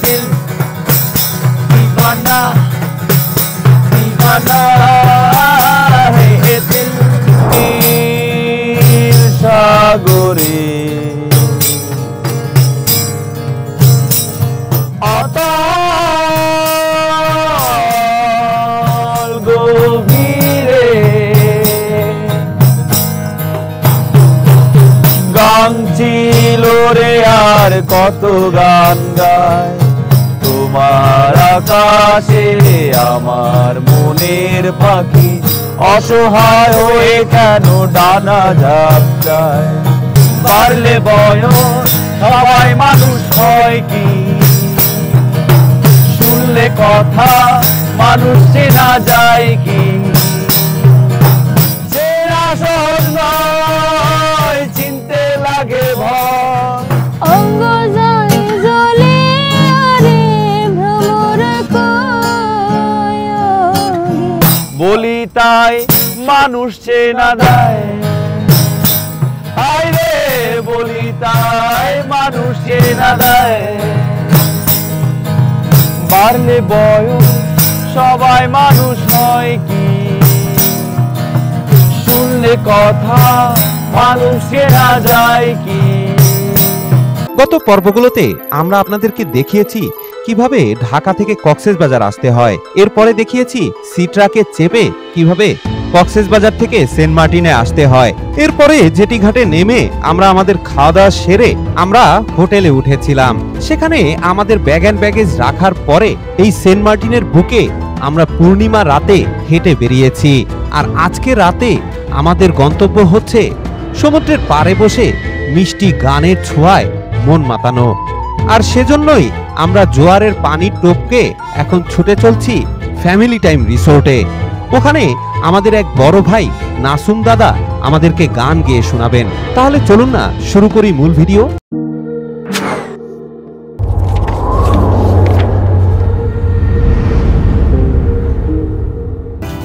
दिल दीवाना दीवाना है दिल नील सागरे अतल गभीरे গান ছিল রে আর কত গান গায় তোমার আকাশে আমার মনের পাখি অসহায় হয়ে কেন ডানা ঝাপটায় বাড়লে বয়স সবাই মানুষ হয় কি শুনলে কথা মানুষ চেনা যায় কি চেনা সহজ নয় চিনতে লাগে ভয় অঙ্গ যায় জ্বলে আরে ভ্রমর বলি তাই মানুষ চেনা দেয় হায় রে বলি তাই মানুষ চেনা দেয় বাড়লে বয়স সবাই মানুষ হয় কি শুনলে কথা মানুষ চেনা যায় কি গত পর্বগুলোতে আমরা আপনাদেরকে দেখিয়েছি কিভাবে ঢাকা থেকে কক্সবাজার আসতে হয়। এরপরে দেখিয়েছি সি ট্রাকে চেপে কিভাবে কক্সবাজার থেকে সেন্ট মার্টিনে আসতে হয়। এরপরে জেটি ঘাটে নেমে আমরা আমাদের খাওয়া দাওয়া সেরে আমরা হোটেলে উঠেছিলাম। সেখানে আমাদের ব্যাগ অ্যান্ড ব্যাগেজ রাখার পরে এই সেন্ট মার্টিনের বুকে আমরা পূর্ণিমা রাতে হেঁটে বেরিয়েছি। আর আজকে রাতে আমাদের গন্তব্য হচ্ছে সমুদ্রের পাড়ে বসে মিষ্টি গানের ছোঁয়ায় মন মাতানো। আর সেজন্যই আমরা জোয়ারের পানির টোপকে এখন ছুটে চলছি ফ্যামিলি টাইম রিসোর্টে। ওখানে আমাদের এক বড় ভাই নাসুম দাদা আমাদেরকে গান গেয়ে শোনাবেন। তাহলে চলুন না শুরু করি মূল ভিডিও।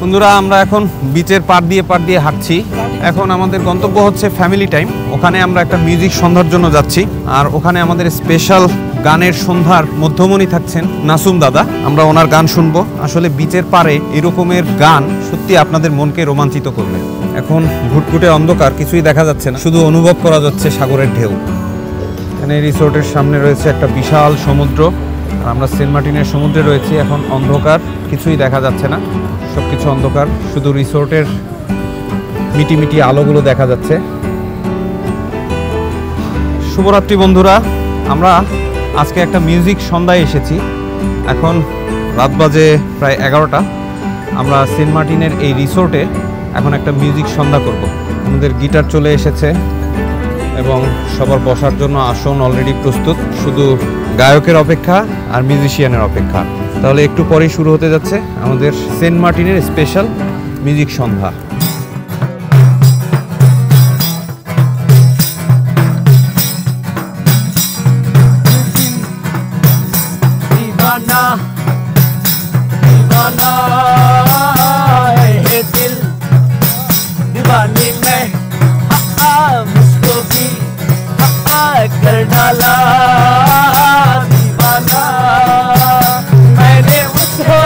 বন্ধুরা, আমরা এখন বিচের পাড় দিয়ে হাঁটছি। এখন আমাদের গন্তব্য হচ্ছে ফ্যামিলি টাইম। ওখানে আমরা একটা মিউজিক সন্ধ্যার জন্য যাচ্ছি। আর ওখানে আমাদের স্পেশাল গানের সন্ধ্যার মধ্যমণি থাকছেন নাসুম দাদা। আমরা ওনার গান শুনবো। আসলে বিচের পাড়ে এরকমের গান সত্যি আপনাদের মনকে রোমাঞ্চিত করবে। এখন ঘুটঘুটে অন্ধকার, কিছুই দেখা যাচ্ছে না, শুধু অনুভব করা যাচ্ছে সাগরের ঢেউ। এখানে রিসোর্টের সামনে রয়েছে একটা বিশাল সমুদ্র। আর আমরা সেন্ট মার্টিনের সমুদ্রে রয়েছি। এখন অন্ধকার, কিছুই দেখা যাচ্ছে না, সবকিছু অন্ধকার, শুধু রিসোর্টের মিটি মিটি আলোগুলো দেখা যাচ্ছে। শুভরাত্রি বন্ধুরা, আমরা আজকে একটা মিউজিক সন্ধ্যায় এসেছি। এখন রাত বাজে প্রায় 11টা। আমরা সেন্ট মার্টিনের এই রিসোর্টে এখন একটা মিউজিক সন্ধ্যা করব। আমাদের গিটার চলে এসেছে এবং সবার বসার জন্য আসন অলরেডি প্রস্তুত, শুধু গায়কের অপেক্ষা আর মিউজিশিয়ানের অপেক্ষা। তাহলে একটু পরেই শুরু হতে যাচ্ছে আমাদের সেন্ট মার্টিনের স্পেশাল মিউজিক সন্ধ্যা। कर डाला दीवाना मैंने उसको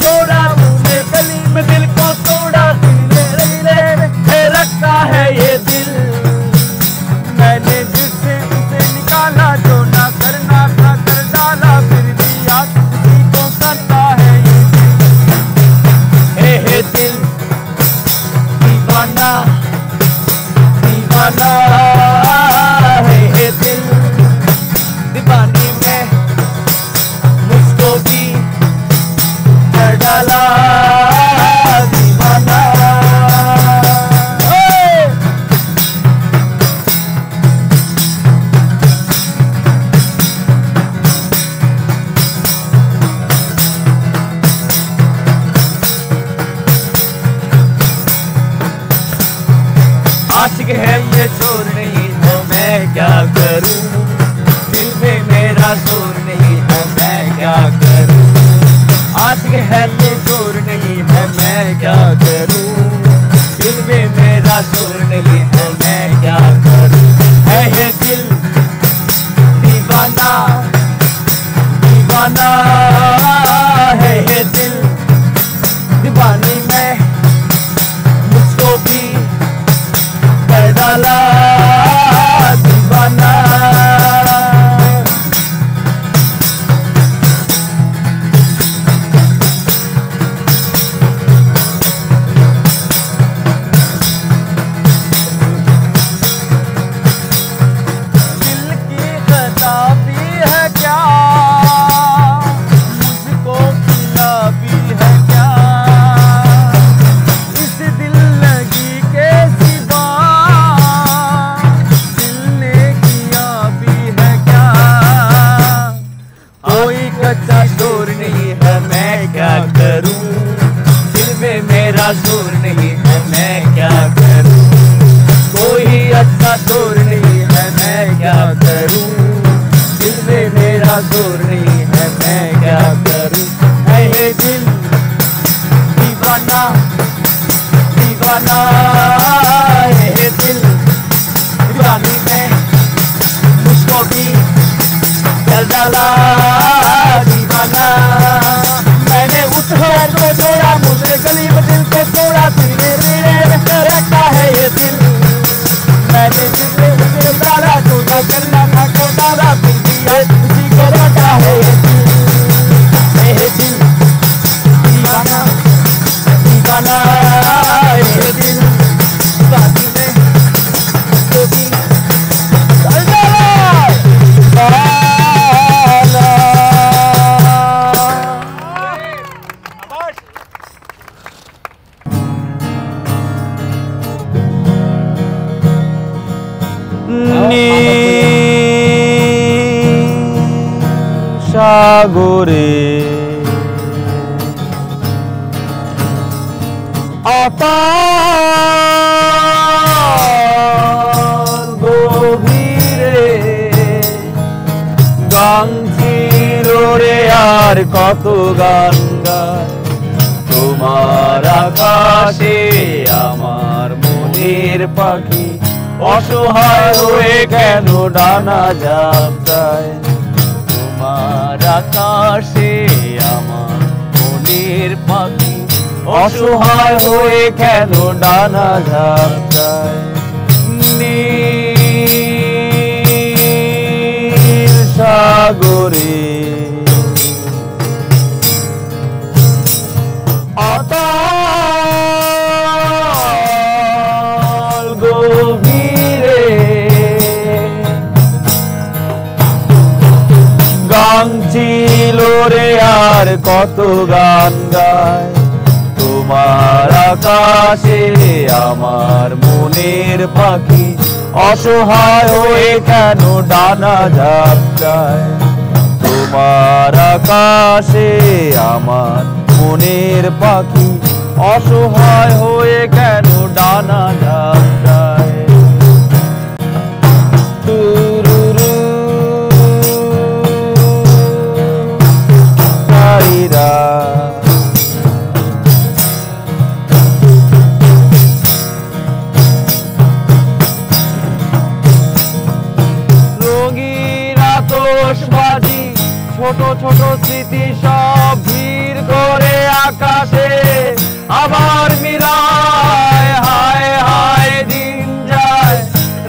तोड़ा, मुझे गली में दिल को तोड़ा, रखता है ये दिल मैंने जिससे उसे निकाला, जो ना करना था कर डाला, फिर भी आज किसी को करता है ये दिल दीवाना दीवाना दीवानी में मुझको भी कर डाला दीवाना। आशिक है ये चोर नहीं तो मैं क्या करूं, दिल में मेरा जोर नहीं है मैं क्या करूं। आशिक है ये चोर नहीं है मैं क्या करूं, दिल में मेरा जोर नहीं है मैं क्या करूं। है ये दिल दीवाना जोर नहीं है मैं क्या करूं, दिल में मेरा जोर नहीं है मैं क्या करूं, कोई अच्छा जोर नहीं है मैं क्या करूं, दिल में मेरा जोर नहीं है मैं क्या करूं। है ये दिल दीवाना दीवाना, है ये दिल दीवानी में मुझको भी चल डाला दीवाना। मैंने उस हाथ को छोड़ा, मुझे गली में दिल को तोड़ा, धीरे धीरे रखता है ये दिल। मैंने दिल डाला तो न करना था को डाला, फिर भी उसी को रखा है ये दिल। ये दिल दीवाना दीवाना, ये दिल बाकी में तो भी चल डाला। সাগরে অতল গভীরে গান ছিল রে আর কত গান গায় তোমার আকাশে আমার মনের পাখি অসহায় হয়ে কেন ডানা ঝাপটায়। তোমার আকাশে আমার মনের পাখি অসহায় হয়ে কেন ডানা ঝাপটায়। নীল সাগরে অতল গভীরে গান ছিল রে আর কত গান গায় তোমার আকাশে আমার মনের পাখি অসহায় হয়ে কেন ডানা ঝাপটায়। তোমার আকাশে আমার মনের পাখি অসহায় হয়ে কেন ডানা ঝাপটায়। তুরুরু সাইরা রঙিন আতশবাজি ছোট ছোট স্মৃতি সব ভিড় করে আকাশে আবার মিলায়। হায় হায় দিন যায়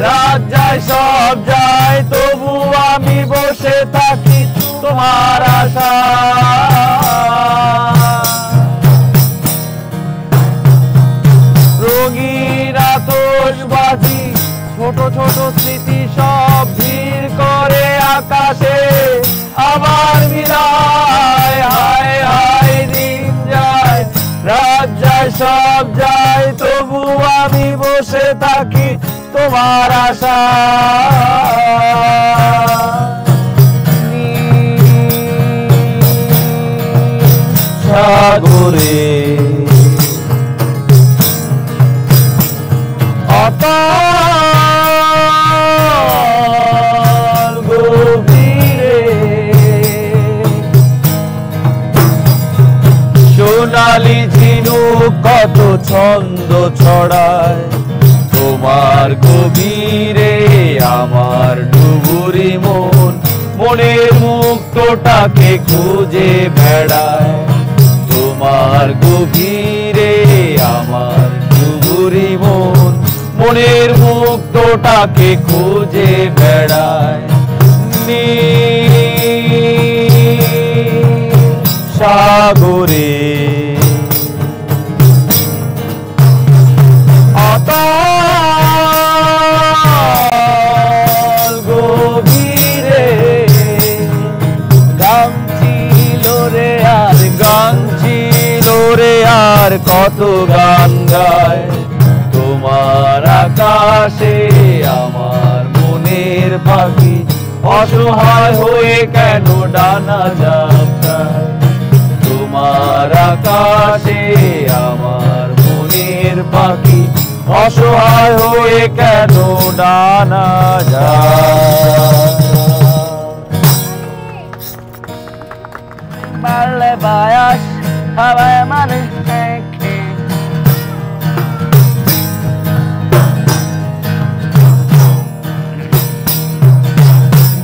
রাত যায় সব যায়, তবু আমি বসে থাকি তোমার আশা। রঙিন আতশবাজি ছোট ছোট স্মৃতি সব ভিড় করে আকাশে আবার মিলায়। হায় হায় দিন যায় রাত যায় সব যায়, তবু আমি বসে থাকি তোমার আশা। সাগরে অতল গভীরে সোনালি ঝিনুক কত ছন্দ ছড়ায় তোমার গভীরে আমার ডুবুরি মন মনের মুক্তটাকে খুঁজে বেড়ায়। তোমার গভীরে আমার ডুবুরি মন মনের মুক্তটাকে খুঁজে বেড়ায়। সাগরে অতল গভীরে গান ছিল রে আর কত গান গায় তোমার আকাশে আমার মনের পাখি অসহায় হয়ে কেন ডানা ঝাপটায়। আকাশে আমার মনের পাখি অসহায় হয়ে কেন ডানা যায় মারলে বায়াস হাওয়ায় মানুষ দেখে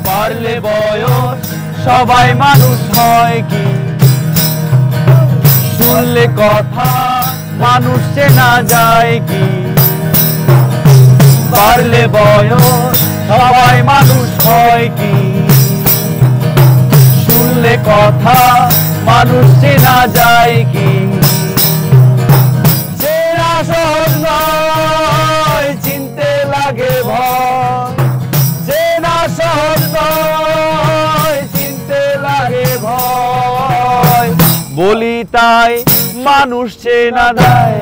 বাড়লে বয়স সবাই মানুষ হয় কি শুনলে কথা মানুষ চেনা যায় কি বাড়লে বয়স সবাই মানুষ হয় কি শুনলে কথা মানুষ চেনা যায় কি চেনা সহজ নয় চিনতে লাগে ভয় চেনা সহজ নয় চিনতে লাগে ভয় বলি তাই মানুষ চেনা দেয়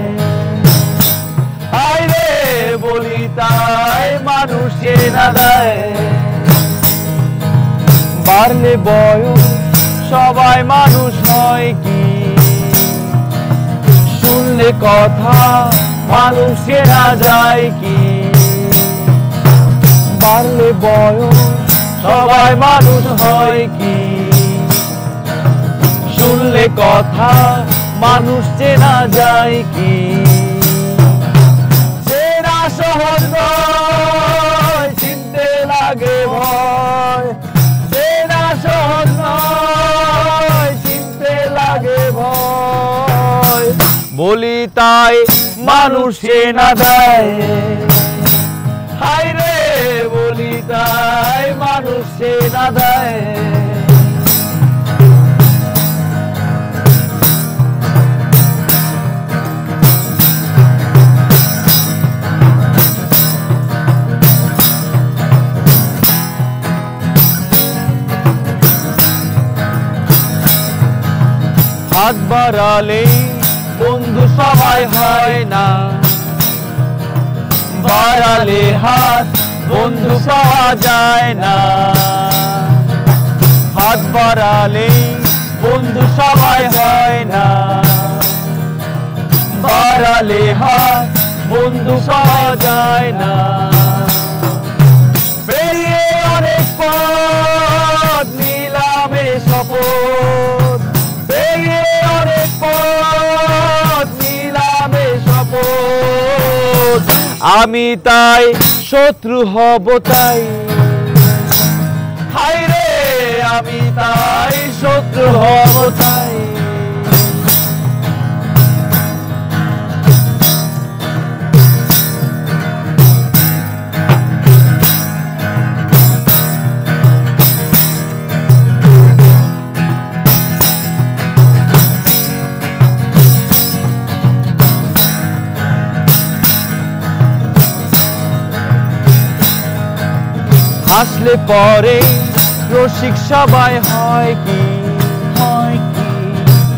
হায় রে বলি তাই মানুষ চেনা দেয় বাড়লে বয়স সবাই মানুষ হয় কি শুনলে কথা মানুষ চেনা যায় কি বাড়লে বয়স সবাই মানুষ হয় কি শুনলে কথা মানুষ চেনা যায় কি চেনা সহজ নয় চিনতে লাগে ভয় চেনা সহজ নয় চিনতে লাগে ভয় বলি তাই মানুষ চেনা দেয় হায় রে বলি তাই মানুষ চেনা দেয় হাত বাড়ালে বন্ধু সবাই হয় না বাড়ালে হাত বন্ধু পাওয়া যায় না হাত বাড়ালে বন্ধু সবাই হয় না বাড়ালে হাত বন্ধু পাওয়া যায় না বেরিয়ে অনেক পথ নিলামে শপথ বেরিয়ে অনেক পথ নিলামে শপথ আমি তাই শত্রু হব তাই হায় রে আমি তাই শত্রু হব তাই হাসলে পরে রসিক সবাই হয় কি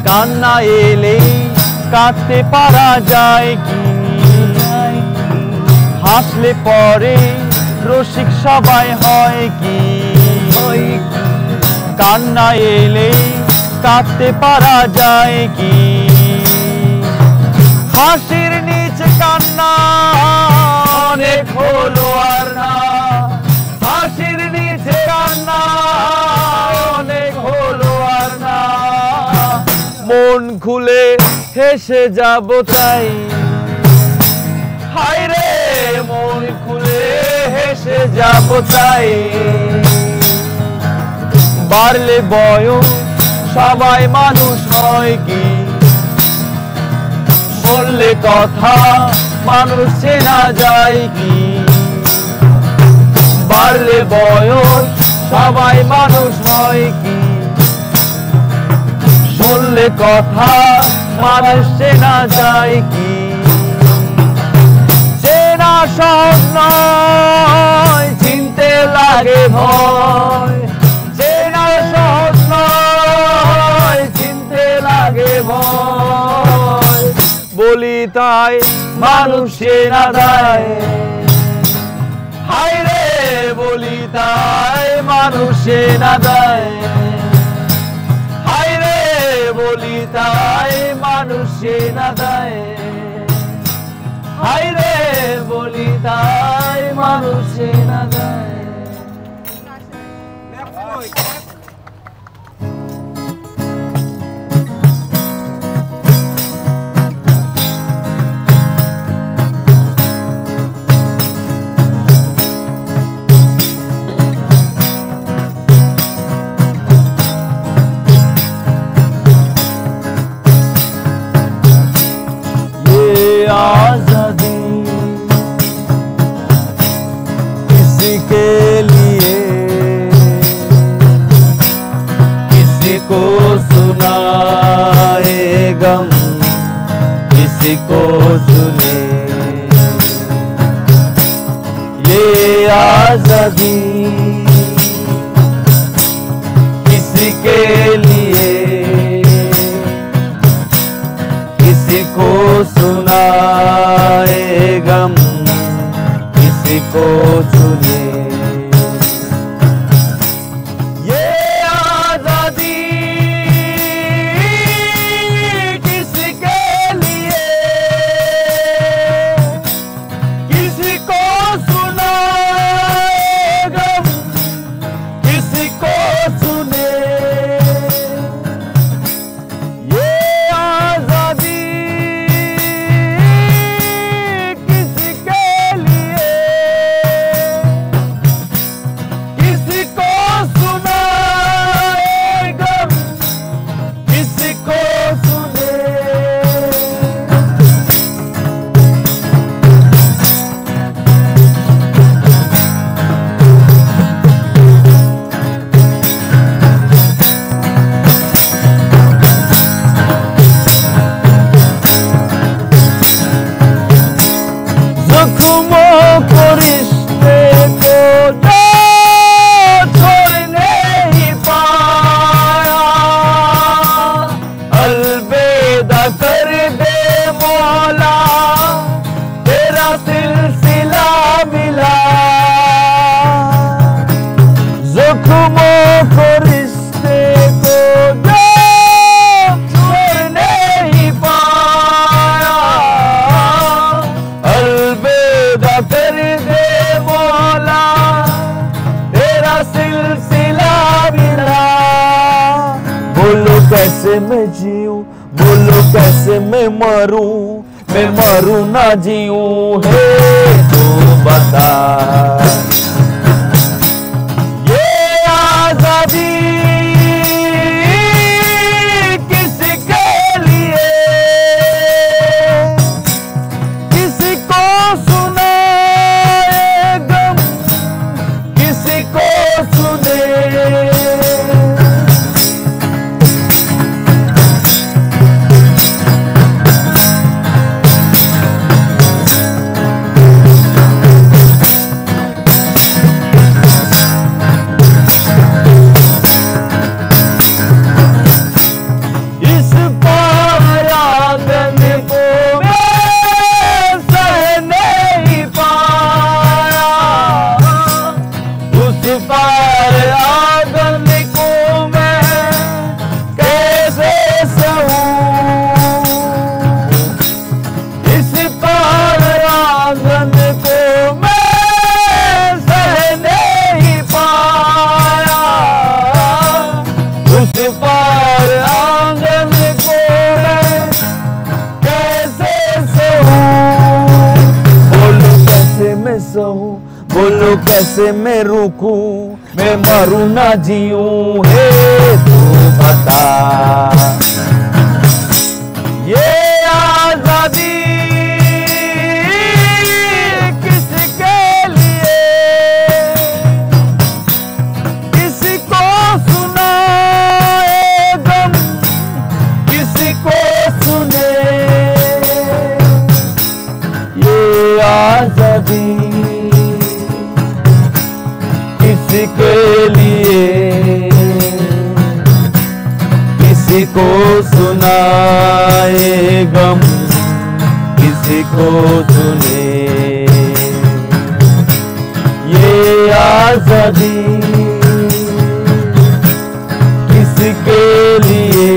কান্না এলে কাঁদতে পারা যায় কি হাসলে পরে রসিক সবাই হয় কি কান্না এলে কাঁদতে পারা যায় কি হাসির নিচে কান্না অনেক হলো আর না হাসির নিচে কান্না অনেক হলো আর না মন খুলে হেসে যাব তাই হায় রে মন খুলে হেসে যাব তাই বাড়লে বয়স সবাই মানুষ হয় কি বললে কথা মানুষ চেনা যায় কি বাড়লে বয়স সবাই মানুষ হয় কি শুনলে কথা মানুষ চেনা যায় কি চেনা সহজ নয় চিনতে লাগে ভয় চেনা সহজ নয় চিনতে লাগে ভয় বলি তাই মানুষ চেনা দেয় হায় রে বলি তাই মানুষ চেনা দেয় হায় রে বলি তাই মানুষ সে না গায়, হায় রে বলি তাই মানুষ সে না গায়। आजादी किसी के लिए, किसी को सुनाए गम, किसी को सुने ये आजादी किसी के लिए, किसी को सुनाए गम, किसी को सुने ये आजादी किसी के लिए, किसी को सुनाए गम, किसी को सुने ये आजादी किसी के लिए, किसी को सुनाए गम, किसी को सुने जख्मों को रिश्ते को जो छोड़ नहीं पाया, अलविदा कर दे मौला तेरा सिलसिला मिला। जख्मों को रिश्ते को जो छोड़ नहीं पाया, अलविदा कर दे मौला तेरा सिलसिला मिला। बोलो कैसे मैं जीऊं, बोलो कैसे मैं मरूं ना जीऊं, हे तू बता ये आजादी किसी के लिए, किसी को सुनाए गम, किसी को सुने इस पार आंगन को मैं सह नहीं पाया, उस पार आंगन को मैं कैसे सहूं, इस पार आंगन को मैं सह नहीं पाया, उस पार आंगन को मैं कैसे सहूं। बोलो कैसे मैं सहूं, बोलो कैसे मैं रुकूं, मैं मरूं ना जीऊं, हे तू बता ये आजादी किसके लिए, किसी को सुनाए गम, किसी को सुने ये आजादी किसी के लिए, किसी को सुनाए गम, किसी को सुने ये आजादी किसके लिए,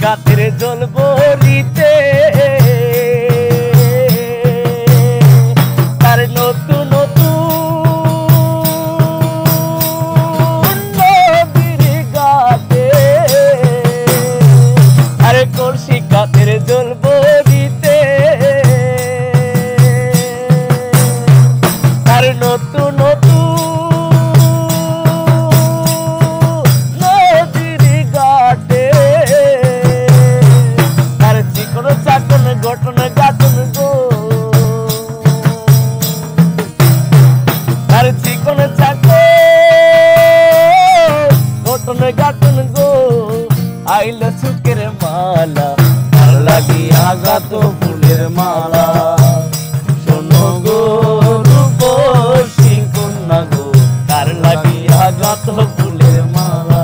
কাতের জল বরিতে তার নতুন নতুন নদীর গাতে আরে কলসি কাতের জল বরিতে তার নতুন নতুন ঘটনা গাতন গো আর চিকন চাকো ঘটনা গাতন গো আইল সুকের মালা আর লাগিয়া গাত ফুলের মালা শোনো গো রূপসী কন্যা গো তার লাগিয়া গাত ফুলের মালা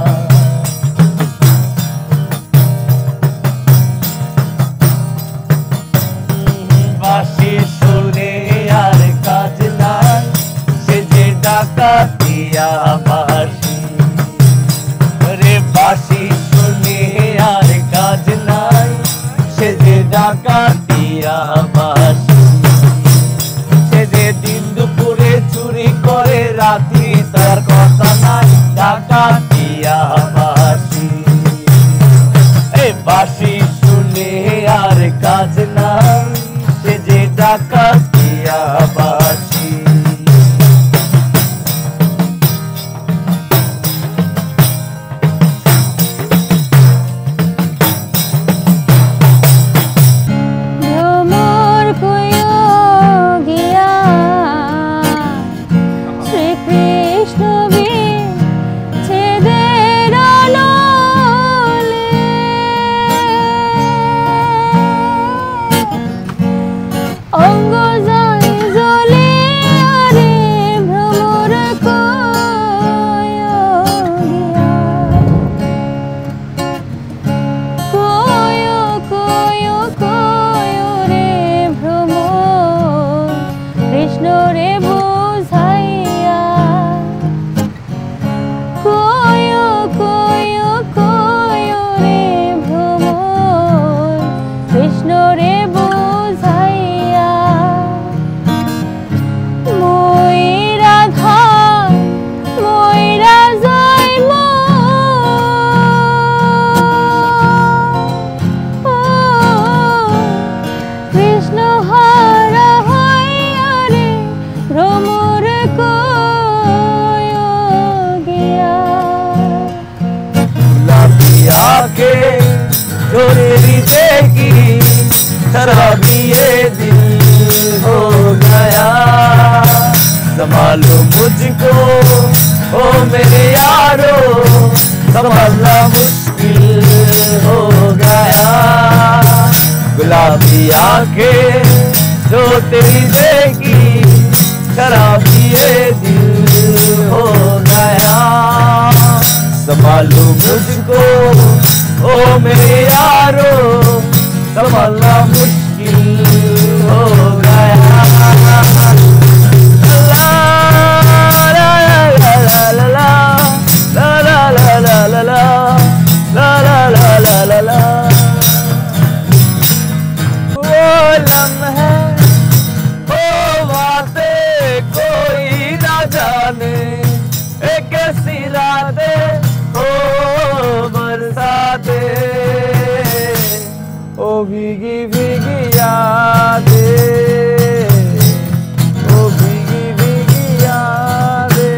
বাঁশি শুনে আর কাজ নাই সে যে ডাকাতিয়া বাঁশি রে বাঁশি শুনে আর কাজ নাই সে যে ডাকাতিয়া বাঁশি সে যে দিন দুপুরে চুরি করে রাতি তার কথা নাই ডাকাতিয়া বাঁশি এই বাঁশি শুনে আর কাজ নাই যে ডাকাতিয়া বাঁশি ভ্রমর কইও গিয়া শ্রীকৃষ্ণ বিচ্ছেদের আলোলে অঙ্গ যায় জ্বলে আরে ভ্রমর কইও গিয়া কইও কইও কইও রে ভ্রমর কৃষ্ণ রে বুঝাইয়া কইও কইও কইও রে ভ্রমর কৃষ্ণ রে বুঝাইয়া ময়রা ঘাম ময়রা যাইম কৃষ্ণ হারা হইয়া রে ভ্রমর কইও গিয়া लाबियाके चोरी देखी शराबी ये दिल हो गया संभालो मुझको ओ मेरे यारो संभालना मुश्किल हो गया गुलाबी आंखें जो तेरी देखी शराबी ये दिल हो गया संभालो मुझको ओ मेरे यारो संभालना मुश्किल हो गया ला ला ला ला ला ला ला ला ला ला ला ला ला ला ला ला ला वो लम्हे वो बातें कोई ना जाने एक ऐसी रातें ओ बरसाते ओ भीगी भीगी यादें ओ भीगी भीगी यादें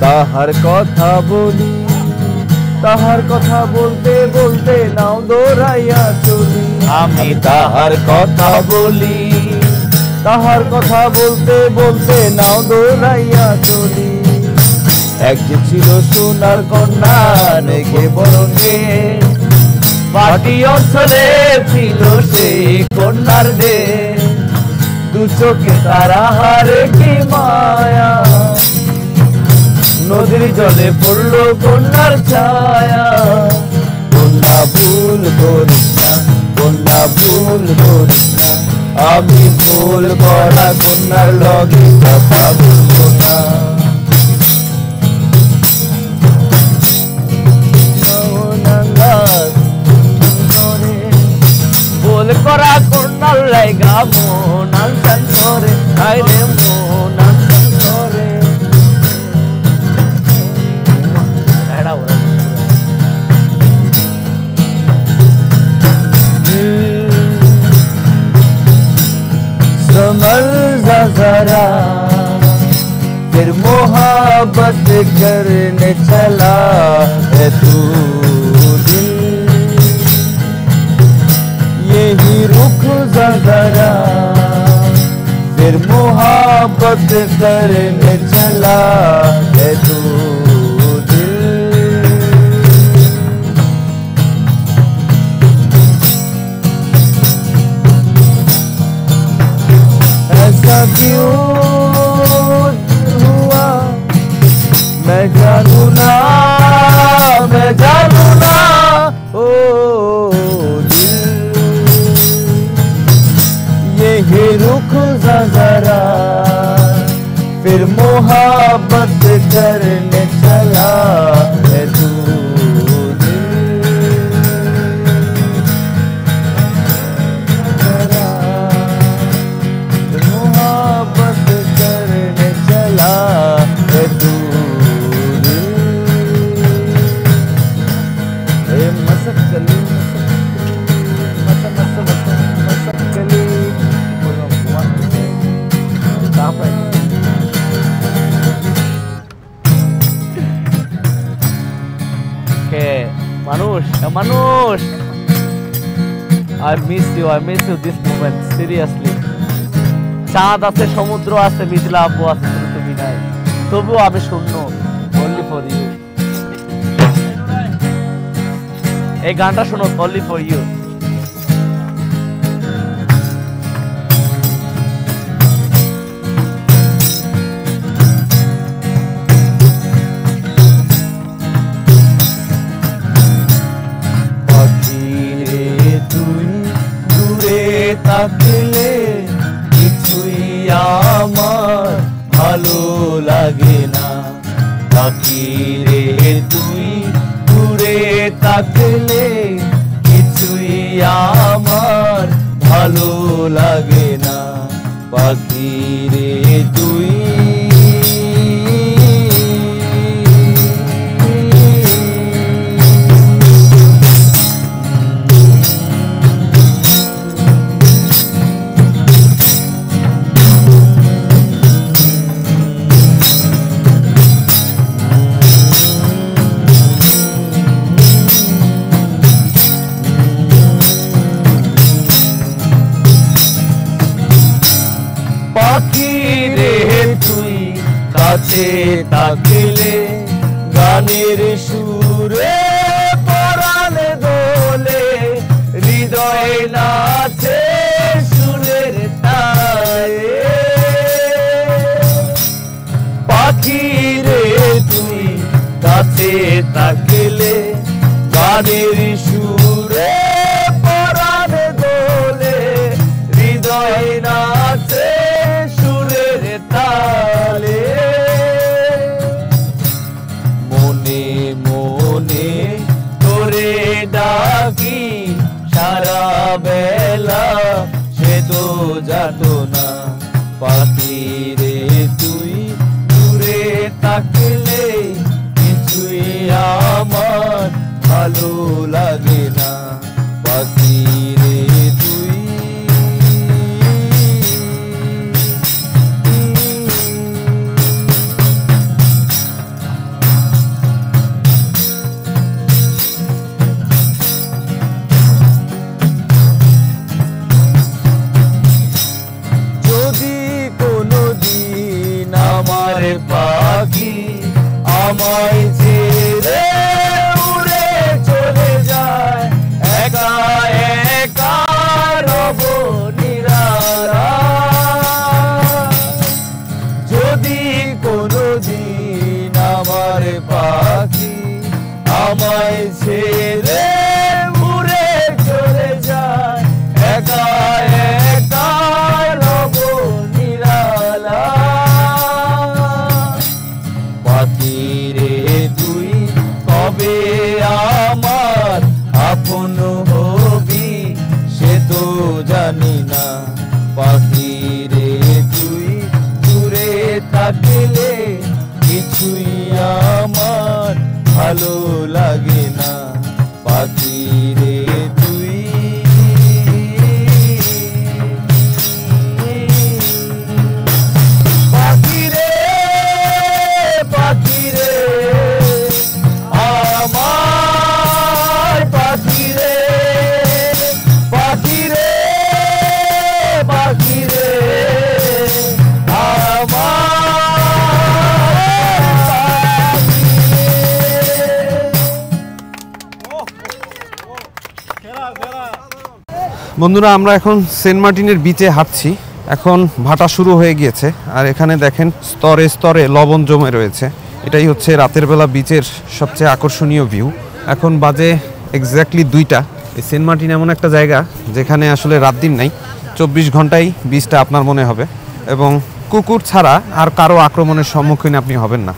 তাহার কথা বলি তাহার কথা বলতে বলতে নাও দৌড়াইয়া চলি আমি তাহার কথা বলি তাহার কথা বলতে বলতে নাও দৌড়াইয়া চলি এক যে ছিল সোনার কন্যা রেখে বরণে পাটি অঞ্চলে ছিল সেই কন্যার দেশ দু চোখে তারা হারে কি মায়া নদীর জলে পড়লো কন্যার ছায়া কন্যা ভুল করিস না কন্যা ভুল করিস না আমি ভুল করা কন্যার লগে কথা বলবো না মন আনসান করে, আইরে মন আনসান করে। समझ जरा फिर मोहब्बत करने चला है तू दिल, यही रुक जरा फिर मोहब्बत करने चला है तू दिल। ऐसा क्यों हुआ मैं जानू ना, मैं जानू ना ओ दिल, यही रुक जरा फिर मोहब्बत करने चला है तू Manush, I miss you this moment, seriously. চাঁদ আছে, সমুদ্র আছে, মিথিলা আপু আছে, তুমি নাই, তবুও আমি শূন্য, only for you. এই গানটা শোনো, only for you. থাকলে কিছুই আমার ভালো লাগে না, পাখি রে তুই দূরে থাকলে কিছুই আমার ভালো লাগে না, পাখি রে তুই। কাছে থাকলে গানের সুরে পরাণে দোলে, হৃদয়ে নাচে সুরের তালে, পাখি রে তুই কাছে থাকলে গানের সুরে পরাণে দোলে, হৃদয়ে নাচে সুরের তালে, মনে তোরে ডাকি সারা বেলা সে তো যাতো না, পাখি রে তুই দূরে থাকলে কিছুই আমার ভালো লাগে না, পাখি রে তুই। আমার পাখি আমায় ছেড়ে উড়ে চলে যায়, একা একা রব নিরালা, যদি কোনদিন আমার পাখি আমায় ছেড়ে উড়ে চলে যায়, একা একা রব নিরালা, পাখি রে তুই কবে আমার আপন হবি সে তো জানি না, বন্ধুরা, আমরা এখন সেন্ট মার্টিনের বিচে হাঁটছি। এখন ভাটা শুরু হয়ে গিয়েছে, আর এখানে দেখেন স্তরে স্তরে লবণ জমে রয়েছে। এটাই হচ্ছে রাতের বেলা বিচের সবচেয়ে আকর্ষণীয় ভিউ। এখন বাজে এক্স্যাক্টলি 2টা। এই সেন্ট মার্টিন এমন একটা জায়গা যেখানে আসলে রাত দিন নাই, 24 ঘন্টাই বিচটা আপনার মনে হবে, এবং কুকুর ছাড়া আর কারো আক্রমণের সম্মুখীন আপনি হবেন না।